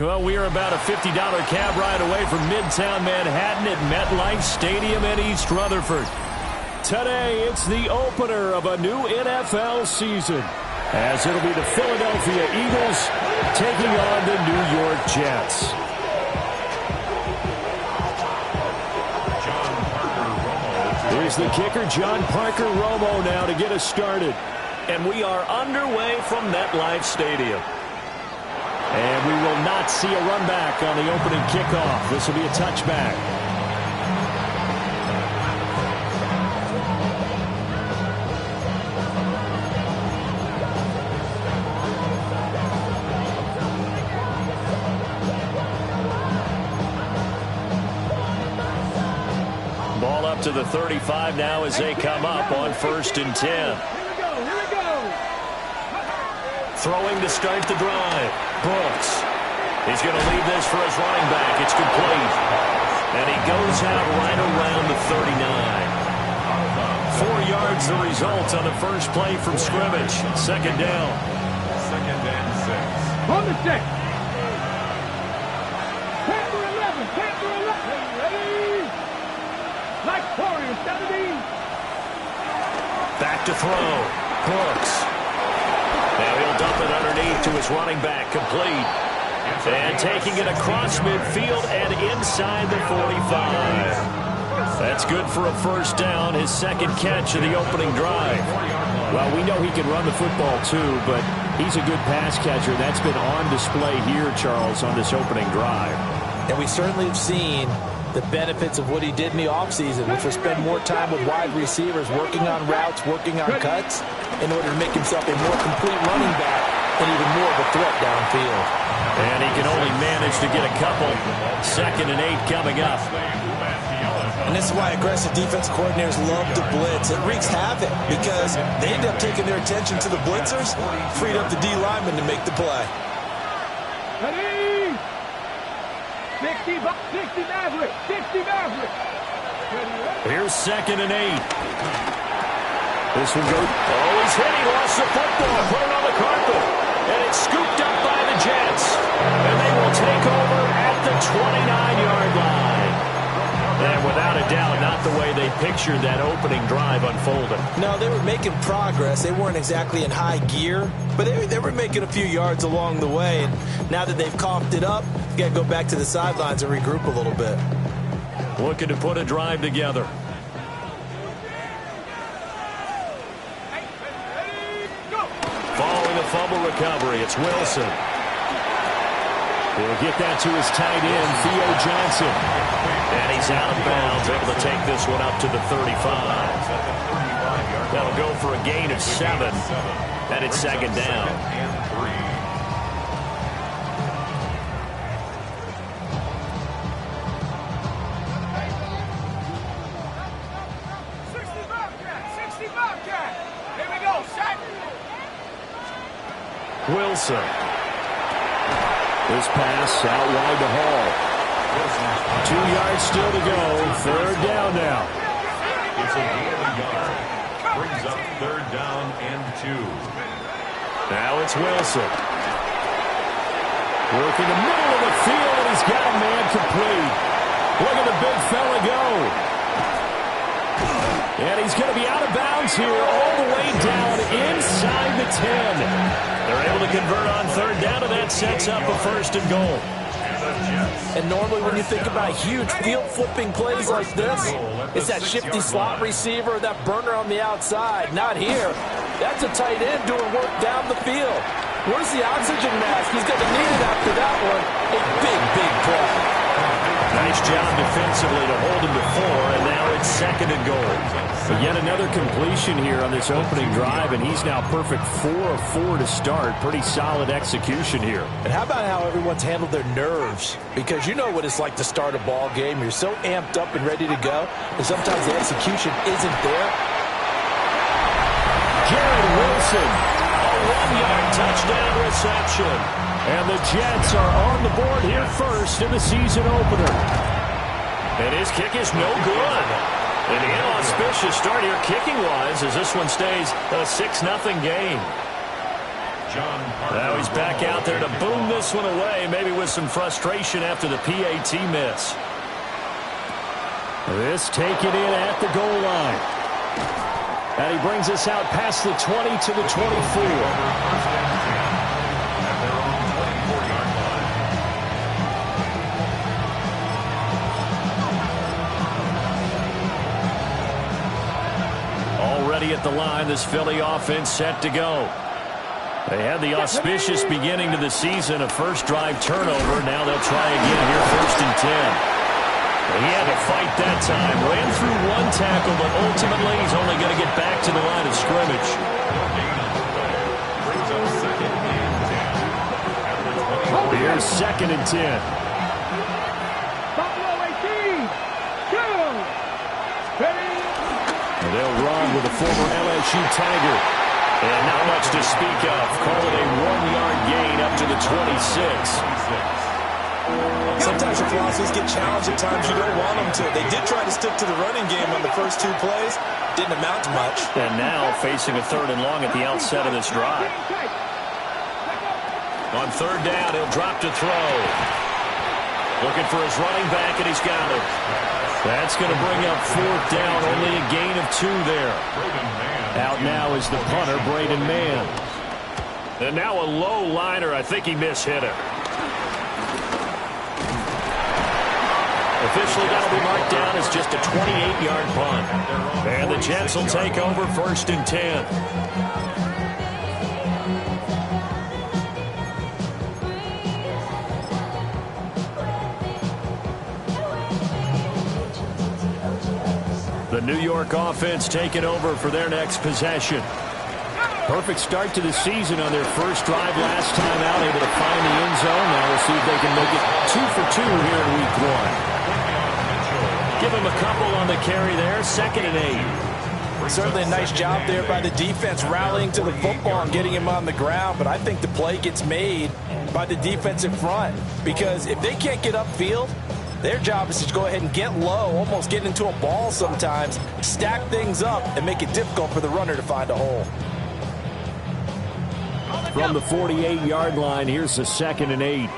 Well, we are about a $50 cab ride away from Midtown Manhattan at MetLife Stadium in East Rutherford. Today, it's the opener of a new NFL season, as it'll be the Philadelphia Eagles taking on the New York Jets. Here's the kicker, John Parker Romo, now to get us started. And we are underway from MetLife Stadium. And we will not see a run back on the opening kickoff. This will be a touchback. Ball up to the 35 now as they come up on 1st and 10. Throwing to start the drive. Brooks. He's going to leave this for his running back. It's complete. And he goes out right around the 39. 4 yards the result on the first play from scrimmage. Second down. 2nd and 6. On the 6. Panther 11. Panther 11. Ready? Like Warriors 17. Back to throw. Brooks. Now he'll dump it underneath to his running back, complete. And taking it across midfield and inside the 45. That's good for a first down, his second catch of the opening drive. Well, we know he can run the football too, but he's a good pass catcher. That's been on display here, Charles, on this opening drive. And we certainly have seen the benefits of what he did in the offseason, which was spend more time with wide receivers, working on routes, working on cuts, in order to make himself a more complete running back and even more of a threat downfield. And he can only manage to get a couple. 2nd and 8 coming up. And this is why aggressive defensive coordinators love to blitz. It wreaks havoc because they end up taking their attention to the blitzers, freed up the D lineman to make the play. Ready? 60 Maverick. 60 Maverick. Here's 2nd and 8. This one goes. Oh, he's hit. He lost the football. Put it on the carpet. And it's scooped up by the Jets. And they will take over at the 29-yard line. And without a doubt, not the way they pictured that opening drive unfolding. No, they were making progress. They weren't exactly in high gear, but they were making a few yards along the way. And now that they've coughed it up, you got to go back to the sidelines and regroup a little bit. Looking to put a drive together. Following a fumble recovery, it's Wilson. He'll get that to his tight end, Theo Johnson. And he's out of bounds, able to take this one up to the 35. That'll go for a gain of 7. And it's second down. Wilson. This pass out wide to Hall. 2 yards still to go. Third down now. It's a gain of a yard. Brings up third down and 2. Now it's Wilson. Working the middle of the field, and he's got a man complete. Look at the big fella go. And he's going to be out of bounds here all the way down inside the 10. They're able to convert on third down, and that sets up a first and goal. And normally when you think about huge field flipping plays like this, it's that shifty slot receiver, that burner on the outside. Not here. That's a tight end doing work down the field. Where's the oxygen mask? He's going to need it after that one. A big, big play. Nice job defensively to hold him to 4, and now it's second and goal. But yet another completion here on this opening drive, and he's now perfect 4 of 4 to start. Pretty solid execution here. And how about how everyone's handled their nerves? Because you know what it's like to start a ball game. You're so amped up and ready to go, and sometimes the execution isn't there. Garrett Wilson, a 1-yard touchdown reception. And the Jets are on the board here first in the season opener. And his kick is no good. An inauspicious start here kicking-wise as this one stays a 6-0 game. Now he's back out there to boom this one away, maybe with some frustration after the PAT miss. This taken in at the goal line. And he brings us out past the 20 to the 24. At the line, this Philly offense set to go. They had the auspicious beginning to the season, a first drive turnover. Now they'll try again here, first and 10. He had to fight that time. Ran through one tackle, but ultimately he's only going to get back to the line of scrimmage. Here's second and 10. They'll run with a former LSU Tiger. And not much to speak of. Call it a 1-yard gain up to the 26. Sometimes your philosophies get challenged at times you don't want them to. They did try to stick to the running game on the first 2 plays. Didn't amount to much. And now facing a third and long at the outset of this drive. On third down, he'll drop to throw. Looking for his running back, and he's got it. That's going to bring up fourth down. Only a gain of 2 there. Out now is the punter, Braden Mann. And now a low liner. I think he mishit it. Officially, that'll be marked down as just a 28-yard punt. And the Jets will take over first and 10. The New York offense taking over for their next possession. Perfect start to the season on their first drive last time out, able to find the end zone. Now we'll see if they can make it 2 for 2 here in week 1. Give him a couple on the carry there, second and 8. Certainly a nice job there by the defense rallying to the football and getting him on the ground, but I think the play gets made by the defensive front because if they can't get upfield, their job is to go ahead and get low, almost get into a ball sometimes, stack things up, and make it difficult for the runner to find a hole. From the 48-yard line, here's the second and 8.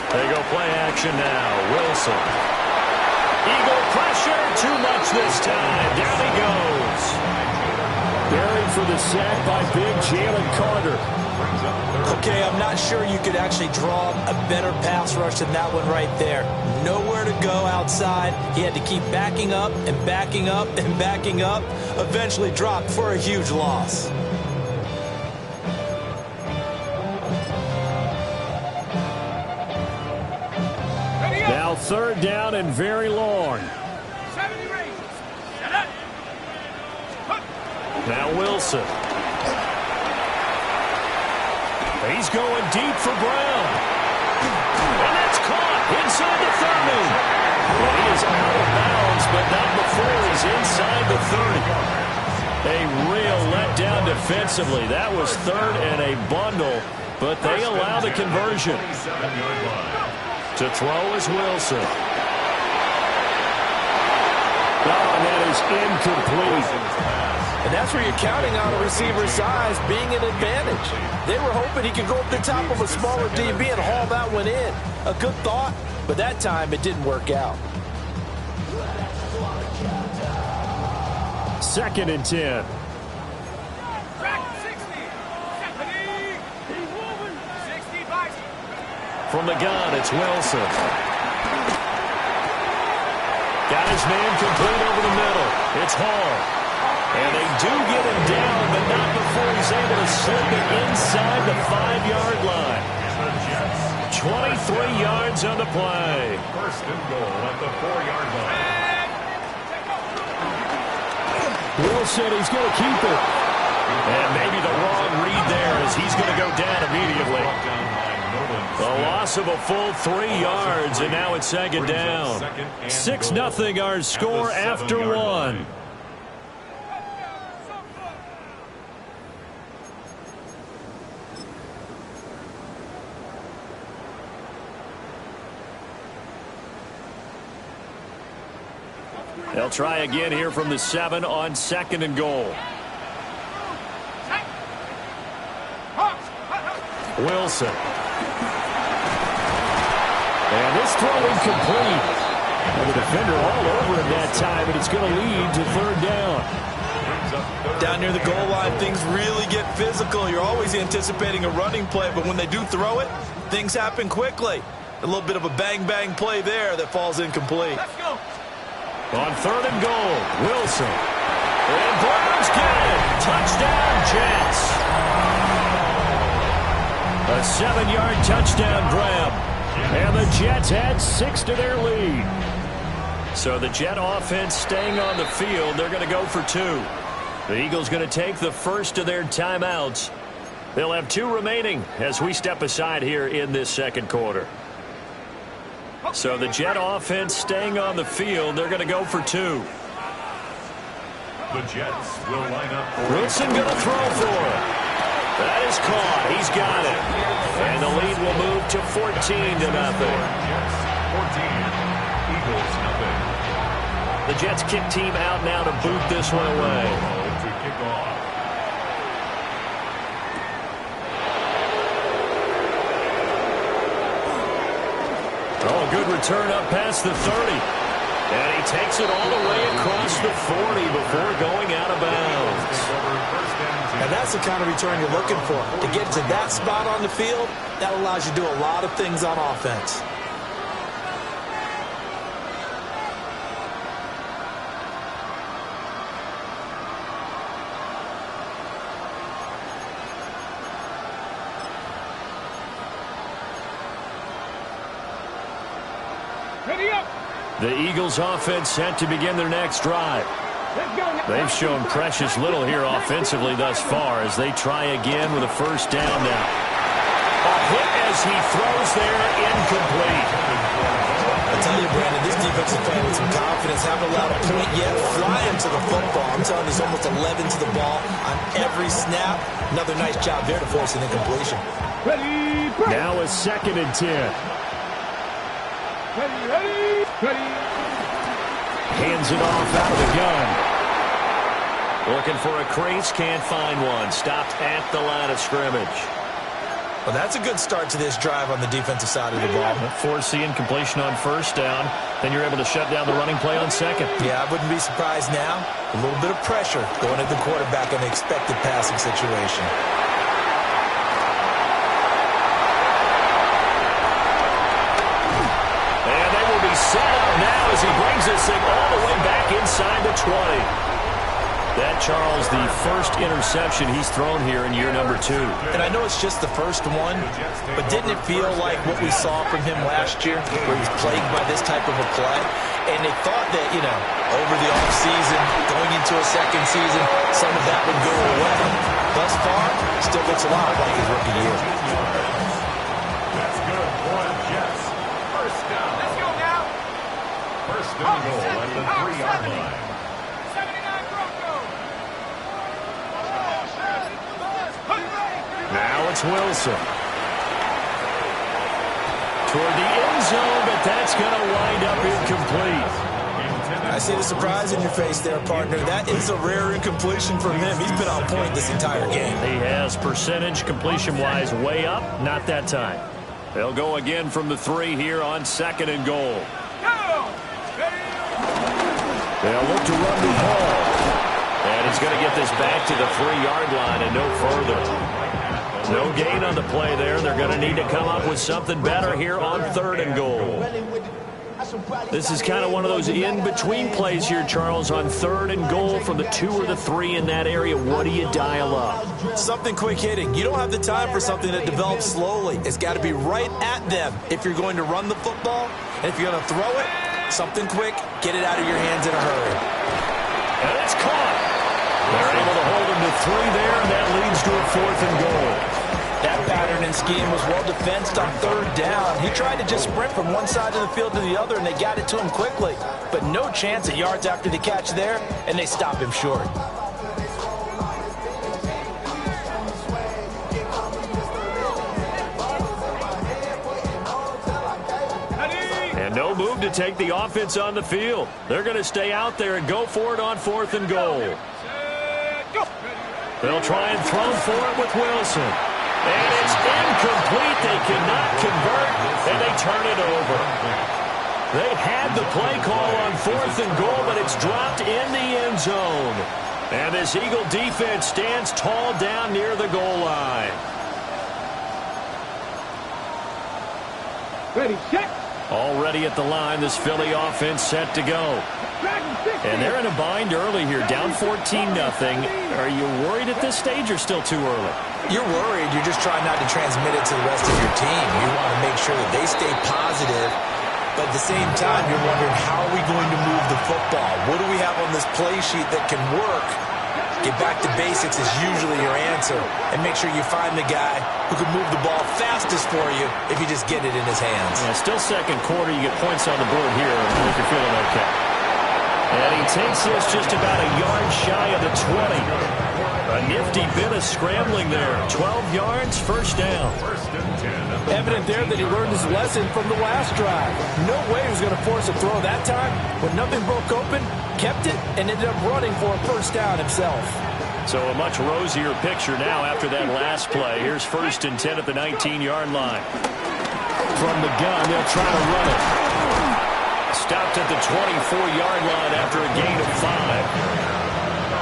They go play action now. Wilson. Eagle pressure, too much this time. Down he goes. Buried for the sack by big Jalen Carter. Okay, I'm not sure you could actually draw a better pass rush than that one right there. Nowhere to go outside. He had to keep backing up and backing up and backing up. Eventually dropped for a huge loss. third down and very long. 70 range. Set up. Now Wilson. He's going deep for Brown. And that's caught inside the 30. Well, he is out of bounds, but not before he's inside the 30. A real letdown defensively. That was third and a bundle, but they allow the conversion. To throw is Wilson. Oh, that is incomplete. And that's where you're counting on a receiver's size being an advantage. They were hoping he could go up the top of a smaller DB and haul that one in. A good thought, but that time it didn't work out. 2nd and 10. Track 60. Stephanie. He's moving. 65. From the gun, it's Wilson. Got his man complete over the middle. It's Hall. And they do get him down, but not before he's able to slip it inside the 5-yard line. 23 yards on the play. First and goal at the 4-yard line. Wilson, he's going to keep it. And maybe the wrong read there as he's going to go down immediately. The loss of a full 3 yards, and now it's 2nd down. 6-0 our score after 1. They'll try again here from the 7 on 2nd and goal. Wilson. And this throw incomplete. And the defender all over him that time, and it's going to lead to 3rd down. Down near the goal line, things really get physical. You're always anticipating a running play, but when they do throw it, things happen quickly. A little bit of a bang-bang play there that falls incomplete. Let's go. On 3rd and goal, Wilson. And Browns get it. Touchdown, Jets. A 7-yard touchdown grab. And the Jets add 6 to their lead. So the Jet offense staying on the field. They're going to go for 2. The Eagles going to take the first of their timeouts. They'll have 2 remaining as we step aside here in this 2nd quarter. So the Jet offense staying on the field. They're going to go for 2. The Jets will line up. Woodson going to throw for it. That is caught. He's got it. And the lead will move to 14-0. Jets 14. Eagles nothing. The Jets kick team out now to boot this one away. To kick off. Oh, good return up past the 30. And he takes it all the way across the 40 before going out of bounds. And that's the kind of return you're looking for. To get to that spot on the field, that allows you to do a lot of things on offense. Ready up. The Eagles offense set to begin their next drive. Let's go. They've shown precious little here offensively thus far as they try again with a 1st down now. A hit as he throws there, incomplete. I tell you, Brandon, this defensive fan with some confidence, haven't allowed a point yet, flying to the football. I'm telling you, there's almost 11 to the ball on every snap. Another nice job there to force an incompletion. Ready. Break. Now a 2nd and 10. Ready. Ready. Hands it off out of the gun. Looking for a crease, can't find one. Stopped at the line of scrimmage. Well, that's a good start to this drive on the defensive side of the ball. Forcing completion on 1st down. Then you're able to shut down the running play on 2nd. Yeah, I wouldn't be surprised now. A little bit of pressure going at the quarterback in the expected passing situation. And they will be set up now as he brings this thing all the way back inside the 20. That, Charles, the first interception he's thrown here in year number 2. And I know it's just the first one, but didn't it feel like what we saw from him last year, where he was plagued by this type of a play? And they thought that, over the offseason, going into a second season, some of that would go away. Thus far, still looks a lot like his rookie year. That's good for the Jets. First down. Let's go now. First and goal at the 3-yard line. 79 Broncos. Now it's Wilson. Toward the end zone, but that's going to wind up incomplete. I see the surprise in your face there, partner. That is a rare incompletion from him. He's been on point this entire game. He has percentage completion-wise way up. Not that time. They'll go again from the 3 here on 2nd and goal. They'll look to run the ball. And he's going to get this back to the 3-yard line and no further. No gain on the play there. They're going to need to come up with something better here on 3rd and goal. This is kind of one of those in-between plays here, Charles, on 3rd and goal from the 2 or the 3 in that area. What do you dial up? Something quick hitting. You don't have the time for something that develops slowly. It's got to be right at them if you're going to run the football. And if you're going to throw it, something quick, get it out of your hands in a hurry. And it's caught. They're able to hold him to 3 there, and that leads to a 4th and goal. That pattern and scheme was well defensed on 3rd down. He tried to just sprint from one side of the field to the other, and they got it to him quickly. But no chance at yards after the catch there, and they stop him short. And no move to take the offense on the field. They're going to stay out there and go for it on 4th and goal. They'll try and throw for it with Wilson. And it's incomplete. They cannot convert, and they turn it over. They had the play call on 4th and goal, but it's dropped in the end zone. And this Eagle defense stands tall down near the goal line. Ready, set. Already at the line, this Philly offense set to go. And they're in a bind early here, down 14-0. Are you worried at this stage or still too early? You're worried. You're just trying not to transmit it to the rest of your team. You want to make sure that they stay positive, but at the same time, you're wondering, how are we going to move the football? What do we have on this play sheet that can work? Get back to basics is usually your answer, and make sure you find the guy who can move the ball fastest for you if you just get it in his hands. Yeah, still second quarter. You get points on the board here. I think you're feeling okay. And he takes this just about a yard shy of the 20. A nifty bit of scrambling there. 12 yards, first down. Evident there that he learned his lesson from the last drive. No way he was going to force a throw that time. When nothing broke open, kept it, and ended up running for a first down himself. So a much rosier picture now after that last play. Here's 1st and 10 at the 19-yard line. From the gun, they'll try to run it. Stopped at the 24-yard line after a gain of 5.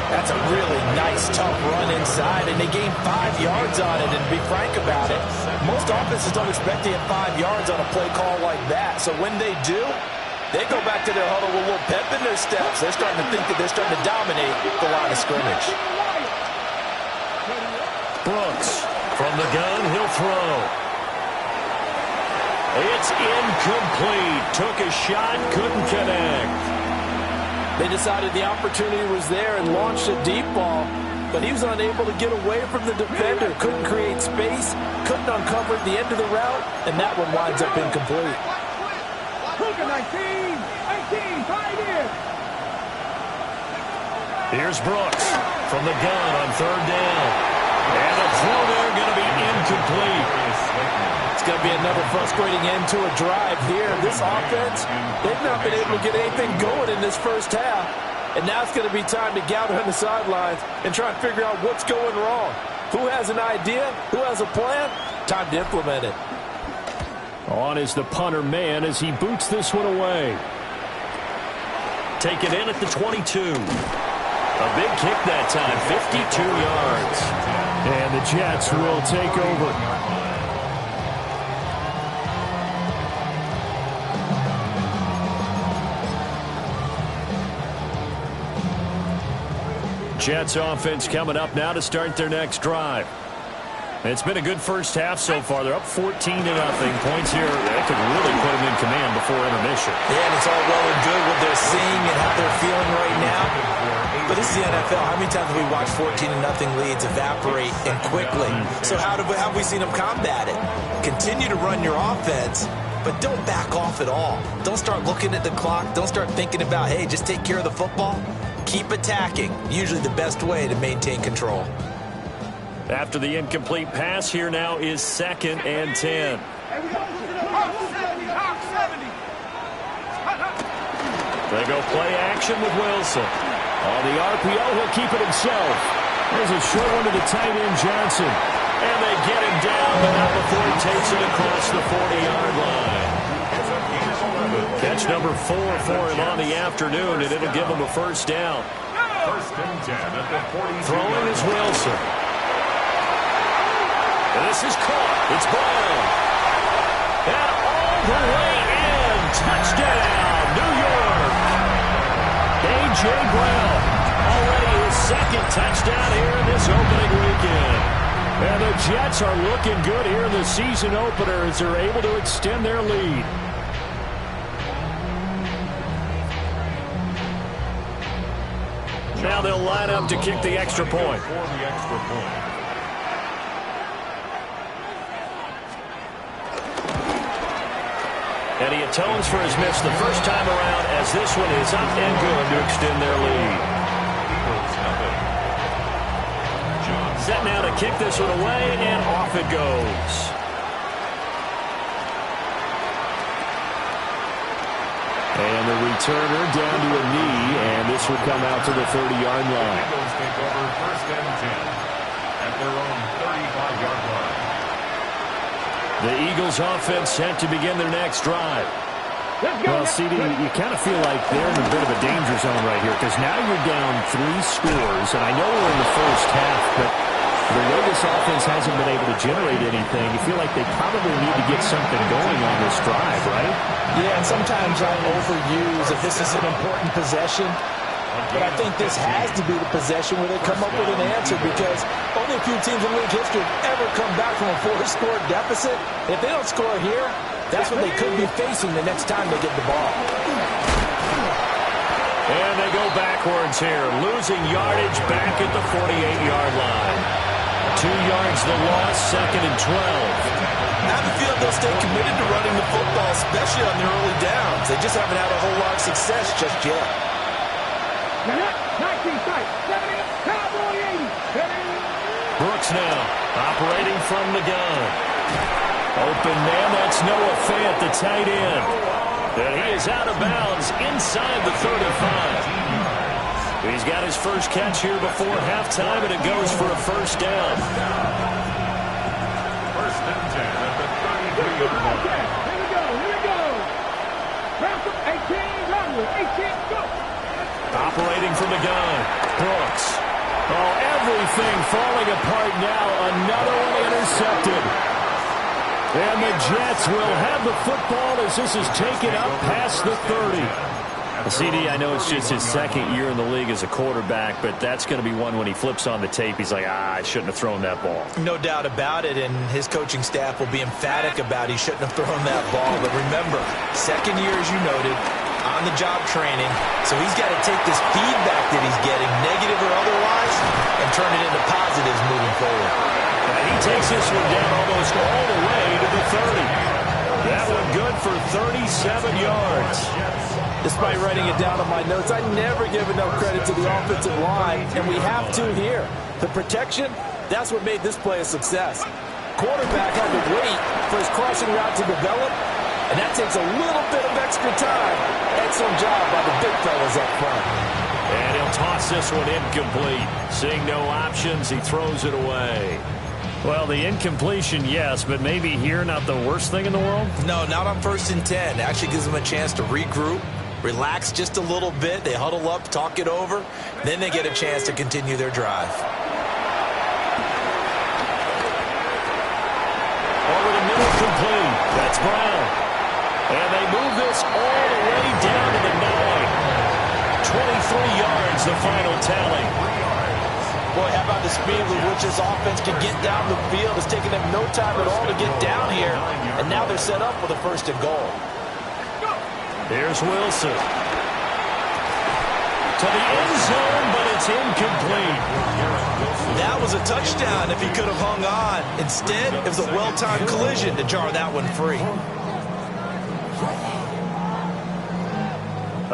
That's a really nice, tough run inside, and they gained 5 yards on it. And to be frank about it, most offenses don't expect to get 5 yards on a play call like that. So when they do, they go back to their huddle with a little pep in their steps. They're starting to think that they're starting to dominate the line of scrimmage. Brooks from the gun, he'll throw. It's incomplete. Took a shot, couldn't connect. They decided the opportunity was there and launched a deep ball, but he was unable to get away from the defender. Couldn't create space, couldn't uncover the end of the route, and that one winds up incomplete. 19, 19, 5 in. Here's Brooks from the gun on 3rd down. And a throw there going to be incomplete. It's going to be another frustrating end to a drive here. This offense, they've not been able to get anything going in this first half. And now it's going to be time to gather on the sidelines and try and figure out what's going wrong. Who has an idea? Who has a plan? Time to implement it. On is the punter man as he boots this one away. Take it in at the 22. A big kick that time, 52 yards. And the Jets will take over. Jets offense coming up now to start their next drive. It's been a good first half so far. They're up 14-0. Points here that could really put them in command before intermission. Yeah, and it's all well and good what they're seeing and how they're feeling right now. But this is the NFL. How many times have we watched 14-0 leads evaporate and quickly? So how have we seen them combat it? Continue to run your offense, but don't back off at all. Don't start looking at the clock. Don't start thinking about, hey, just take care of the football. Keep attacking. Usually the best way to maintain control. After the incomplete pass, here now is 2nd and 10. They go play action with Wilson. On the RPO, he'll keep it himself. There's a short one to the tight end, Johnson. And they get him down, but not before he takes it across the 40-yard line. Catch number 4 for him on the afternoon, and it'll give him a first down. 1st and 10 at the 40. Throwing is Wilson. This is caught. It's Brown. And all the way in. Touchdown, New York. A.J. Brown. Already his 2nd touchdown here in this opening weekend. And the Jets are looking good here in the season opener as they're able to extend their lead. Now they'll line up to kick the extra point. And he atones for his miss the first time around as this one is up and good to extend their lead. Set now to kick this one away, and off it goes. And the returner down to a knee, and this will come out to the 30-yard line. Eagles take over 1st and 10 at their own 35-yard line. The Eagles offense set to begin their next drive. Well, CD, you kind of feel like they're in a bit of a danger zone right here because now you're down 3 scores, and I know we're in the first half, but the way this offense hasn't been able to generate anything, you feel like they probably need to get something going on this drive, right? Yeah, and sometimes I overuse that this is an important possession. But I think this has to be the possession where they come up with an answer because only a few teams in league history have ever come back from a 4-score deficit. If they don't score here, that's what they could be facing the next time they get the ball. And they go backwards here, losing yardage back at the 48-yard line. 2 yards the loss, 2nd and 12. I have a feeling they'll stay committed to running the football, especially on their early downs. They just haven't had a whole lot of success just yet. 19 sight, 70, Cowboy 80. Brooks now operating from the gun. Open man, that's Noah Fant, the tight end. And he is out of bounds inside the 35. He's got his first catch here before halftime, and it goes for a first down. 1st and 10 at the 33-yard line. Here we go. Ransom, 18, Rodwood, 18, go. Operating from the gun, Brooks. Oh, everything falling apart now. Another one intercepted. And the Jets will have the football as this is taken up past the 30. CD, I know it's just his 2nd year in the league as a quarterback, but that's going to be one when he flips on the tape. He's like, I shouldn't have thrown that ball. No doubt about it, and his coaching staff will be emphatic about he shouldn't have thrown that ball. But remember, 2nd year, as you noted, on-the-job training, so he's got to take this feedback that he's getting, negative or otherwise, and turn it into positives moving forward. And he takes this one down almost all the way to the 30. That one good for 37 yards. Despite writing it down on my notes, I never give enough credit to the offensive line, and we have to here. The protection, that's what made this play a success. Quarterback had to wait for his crossing route to develop, and that takes a little bit of extra time. Excellent job by the big fellas up front. And he'll toss this one incomplete. Seeing no options, he throws it away. Well, the incompletion, yes, but maybe here not the worst thing in the world? No, not on 1st and 10. Actually gives them a chance to regroup, relax just a little bit. They huddle up, talk it over. Then they get a chance to continue their drive. Over the middle, complete. That's Brown. And they move this all the way down to the 9. 23 yards, the final tally. Boy, how about the speed with which this offense can get down the field? It's taking them no time at all to get down here, and now they're set up for the first and goal. Here's Wilson. To the end zone, but it's incomplete. That was a touchdown if he could have hung on. Instead, it was a well-timed collision to jar that one free.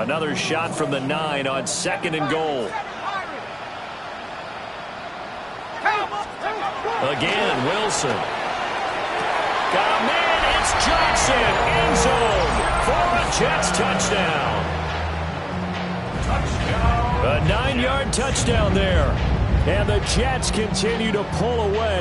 Another shot from the 9 on 2nd and goal. Again, Wilson. Got a man, it's Johnson. End zone for a Jets touchdown. A 9-yard touchdown there. And the Jets continue to pull away.